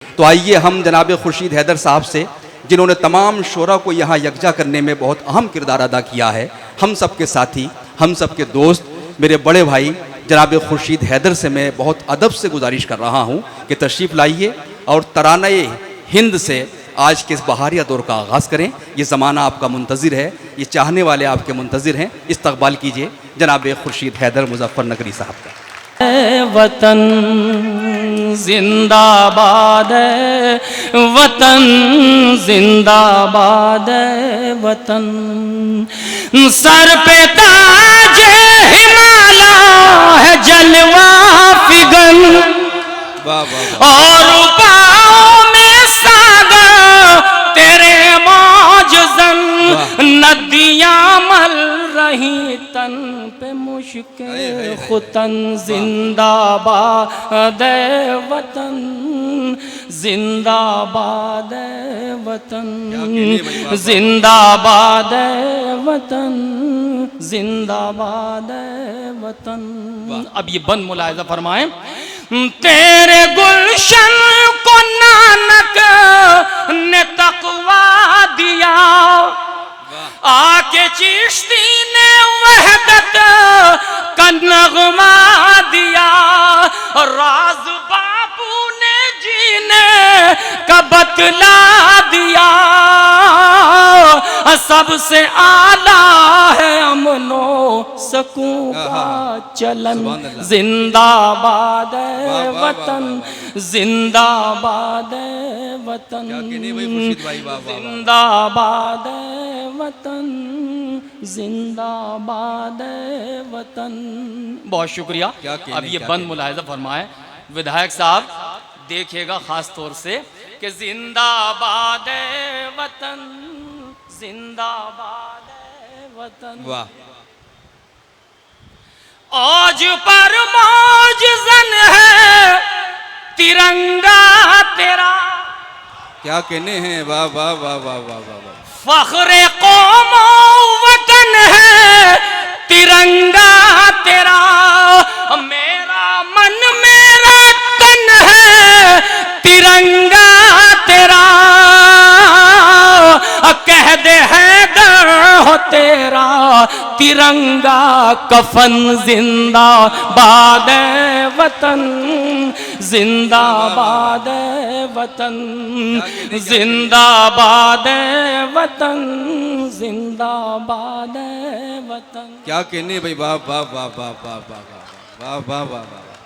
तो आइए हम जनाब खुर्शीद हैदर साहब से, जिन्होंने तमाम शोरा को यहाँ यकजा करने में बहुत अहम किरदार अदा किया है, हम सब के साथी, हम सब के दोस्त, मेरे बड़े भाई जनाब खुर्शीद हैदर से मैं बहुत अदब से गुजारिश कर रहा हूँ कि तशरीफ़ लाइए और तराना हिंद से आज के इस बहारिया दौर का आगाज़ करें। ये ज़माना आपका मुंतज़िर है, ये चाहने वाले आपके मुंतज़िर हैं। इस्तक़बाल कीजिए जनाब खुर्शीद हैदर मुज़फ़्फ़रनगरी साहब का। वतन जिंदाबाद, वतन जिंदाबाद, वतन सर पे ताज हिमालय है जलवा फिगन, और पाँव में सागर तेरे मौजज़न, नदियाँ मल रही तन पे मुश्किल खुतन, जिंदाबाद वतन, जिंदाबाद वतन, जिंदाबाद वतन, जिंदाबाद वतन। अब ये बंद मुलाहिज़ा फरमाएं। तेरे गुलशन को नानक ने तकवा दिया, आके चिश्ती ने वहदत का नगमा दिया, राज बापू ने जीने का बतला दिया, सबसे आला है अमनो सकून का चलन, जिंदाबाद वतन, जिंदाबाद वतन, जिंदाबाद वतन, जिंदाबाद वतन। बहुत शुक्रिया। अब ये बंद मुलाहिज़ा फरमाएं विधायक साहब, देखिएगा खास तौर से कि जिंदाबाद वतन, जिंदाबाद वतन। वाह। आज पर मौजज़न है तिरंगा तेरा, क्या कहने हैं। वाह वाह वाह वाह वाह वाह। फख्रे कौमो वतन है तिरंगा तेरा, मेरा मन मेरा तन है तिरंगा तेरा, कह दे हैदर हो तेरा तिरंगा कफन, जिंदाबाद वतन, जिंदाबाद वतन, जिंदाबाद वतन, जिंदाबाद वतन। क्या कहने भाई। वाह वाह वाह वाह वाह वाह वाह वाह वाह वाह।